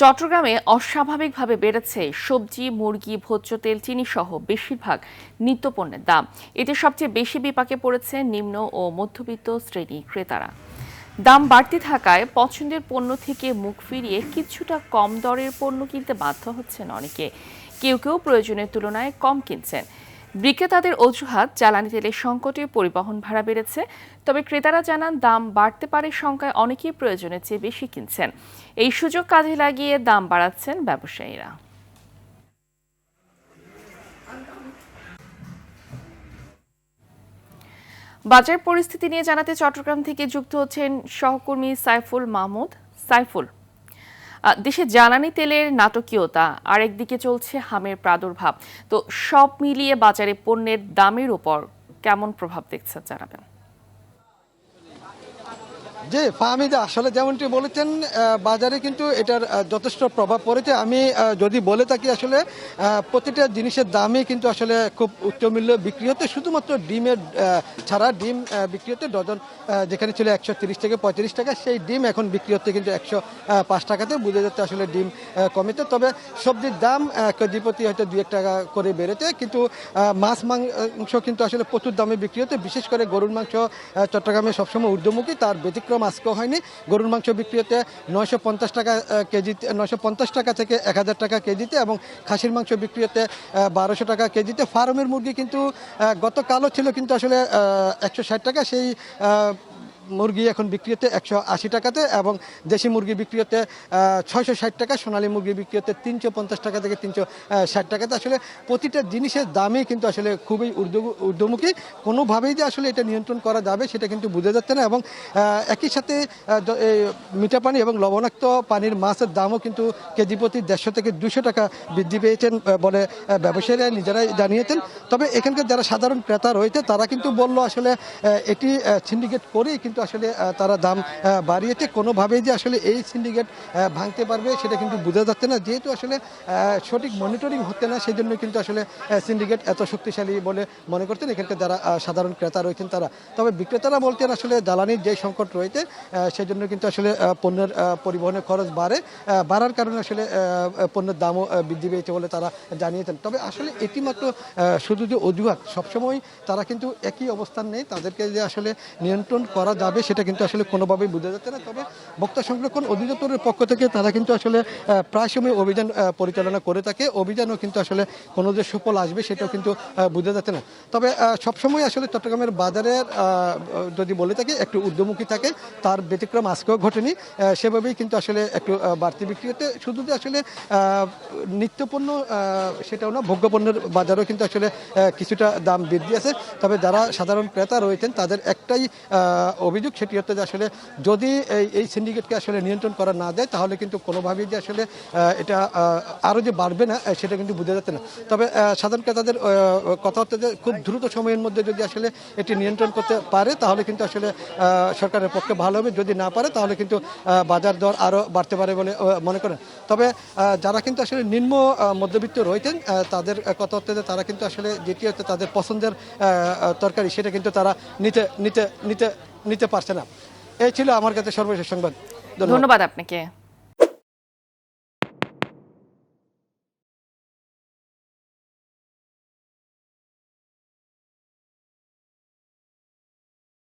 চট্টগ্রামে অস্বাভাবিকভাবে বেড়েছে সবজি, মুরগি, ভোজ্য তেল, চিনি সহ বেশিরভাগ নিত্যপণ্যের দাম। এতে সবচেয়ে বেশি বিপাকে পড়েছে নিম্ন ও মধ্যবিত্ত শ্রেণী ক্রেতারা। দাম বাড়তি থাকায় পছন্দের পণ্য থেকে মুখ ফিরিয়ে কিছুটা কম দরের পণ্য কিনতে বাধ্য হচ্ছেন অনেকে। কেউ কেউ প্রয়োজনের তুলনায় কম কিনছেন। বিক্রেতাদের অজুহাত, জ্বালানি তেলের সংকটে পরিবহন ভাড়া বেড়েছে। তবে ক্রেতারা জানান, দাম বাড়তে পারে শঙ্কায় অনেকেই প্রয়োজনের চেয়ে বেশি কিনছেন। এই সুযোগ কাজে লাগিয়ে দাম বাড়াচ্ছেন ব্যবসায়ীরা। বাজার পরিস্থিতি নিয়ে জানাতে চট্টগ্রাম থেকে যুক্ত হচ্ছেন সহকর্মী সাইফুল মাহমুদ। সাইফুল, দেশে জ্বালানি তেলের নাটকীয়তা আর একদিকে চলছে হামের প্রাদুর্ভাব, তো সব মিলিয়ে বাজারে পণ্যের দামের উপর কেমন প্রভাব দেখছেন জানাবেন। জি ফাহমিদা, আসলে যেমনটি বলেছেন, বাজারে কিন্তু এটার যথেষ্ট প্রভাব পড়েছে। আমি যদি বলে থাকি, আসলে প্রতিটা জিনিসের দামই কিন্তু আসলে খুব উচ্চ মূল্য বিক্রি হতে, শুধুমাত্র ডিমের ছাড়া ডিম বিক্রি হতে ডজন যেখানে ছিল 130 থেকে 35 টাকা, সেই ডিম এখন বিক্রি হচ্ছে কিন্তু 105 টাকাতে। বুঝে যাচ্ছে আসলে ডিম কমেছে। তবে সবজির দাম কেজি প্রতি হয়তো 2-1 টাকা করে বেড়েছে, কিন্তু মাছ মাংস কিন্তু আসলে প্রচুর দামে বিক্রি হতে। বিশেষ করে গরুর মাংস চট্টগ্রামে সবসময় ঊর্ধ্বমুখী, তার ব্যতিক্রম আজকেও হয়নি। গরুর মাংস বিক্রি হতে 950 টাকা কেজিতে, 950 টাকা থেকে 1000 টাকা কেজিতে, এবং খাসির মাংস বিক্রি হতে 1200 টাকা কেজিতে। ফার্মের মুরগি কিন্তু গতকালও ছিল কিন্তু আসলে 160 টাকা, সেই মুরগি এখন বিক্রি হতে 180 টাকাতে, এবং দেশি মুরগি বিক্রি হতে 660 টাকা, সোনালী মুরগি বিক্রি হতে 350 টাকা থেকে 360 টাকাতে। আসলে প্রতিটা জিনিসের দামই কিন্তু আসলে খুবই ঊর্ধ্বমুখী। কোনোভাবেই যে আসলে এটা নিয়ন্ত্রণ করা যাবে সেটা কিন্তু বোঝা যাচ্ছে না। এবং একই সাথে মিঠা পানি এবং লবণাক্ত পানির মাছের দামও কিন্তু কেজি প্রতি 150 থেকে 200 টাকা বৃদ্ধি পেয়েছেন বলে ব্যবসায়ীরা নিজেরাই জানিয়েছেন। তবে এখানকার যারা সাধারণ ক্রেতা রয়েছে তারা কিন্তু বলল, আসলে এটি সিন্ডিকেট করেই কিন্তু আসলে তারা দাম বাড়িয়েছে। কোনোভাবেই যে আসলে এই সিন্ডিকেট ভাঙতে পারবে সেটা কিন্তু বোঝা যাচ্ছে না, যেহেতু আসলে সঠিক মনিটরিং হচ্ছে না, সেই জন্য কিন্তু আসলে সিন্ডিকেট এত শক্তিশালী বলে মনে করছেন এখানকার যারা সাধারণ ক্রেতা রয়েছেন তারা। তবে বিক্রেতারা বলছেন, আসলে জ্বালানির যে সংকট রয়েছে সেই জন্য কিন্তু আসলে পণ্যের পরিবহনের খরচ বাড়ার কারণে আসলে পণ্যের দামও বৃদ্ধি পেয়েছে বলে তারা জানিয়েছেন। তবে আসলে এটি মাত্র শুধু যে অজুহাত, সবসময় তারা কিন্তু একই অবস্থান নেই। তাদেরকে যে আসলে নিয়ন্ত্রণ করা যাবে সেটা কিন্তু আসলে কোনোভাবেই বোঝা যাচ্ছে না। তবে ভোক্তা সংরক্ষণ অধিদপ্তরের পক্ষ থেকে তারা কিন্তু আসলে প্রায় সময় অভিযান পরিচালনা করে থাকে। অভিযানও কিন্তু আসলে কোনো যে সুফল আসবে সেটাও কিন্তু বোঝা যাচ্ছে না। তবে সবসময় আসলে চট্টগ্রামের বাজারের যদি বলে থাকি একটু ঊর্ধ্বমুখী থাকে, তার ব্যতিক্রম আজকেও ঘটেনি। সেভাবেই কিন্তু আসলে একটু বাড়তি বিক্রি হতে, শুধু যে আসলে নিত্যপণ্য সেটাও না, ভোগ্যপণ্যের বাজারও কিন্তু আসলে কিছুটা দাম বৃদ্ধি আছে। তবে যারা সাধারণ ক্রেতা রয়েছেন তাদের একটাই অভিযোগ, সেটি হচ্ছে যে আসলে যদি এই সিন্ডিকেটকে আসলে নিয়ন্ত্রণ করা না যায় তাহলে কিন্তু কোনোভাবেই যে আসলে এটা আরও যে বাড়বে না সেটা কিন্তু বোঝা যাচ্ছে না। তবে সাধারণ ক্রেতাদের কথা হচ্ছে যে খুব দ্রুত সময়ের মধ্যে যদি আসলে এটি নিয়ন্ত্রণ করতে পারে তাহলে কিন্তু আসলে সরকারের পক্ষে ভালো হবে। যদি না পারে তাহলে কিন্তু বাজার দর আরও বাড়তে পারে বলে মনে করেন। তবে যারা কিন্তু আসলে নিম্ন মধ্যবিত্ত রয়েছেন তাদের কথা হচ্ছে যে তারা কিন্তু আসলে যেটি হচ্ছে তাদের পছন্দের তরকারি সেটা কিন্তু তারা নিতে নিতে নিতে নিতে পারছে না। এই ছিল আমার কাছে সর্বশেষ সংবাদ। ধন্যবাদ আপনাকে।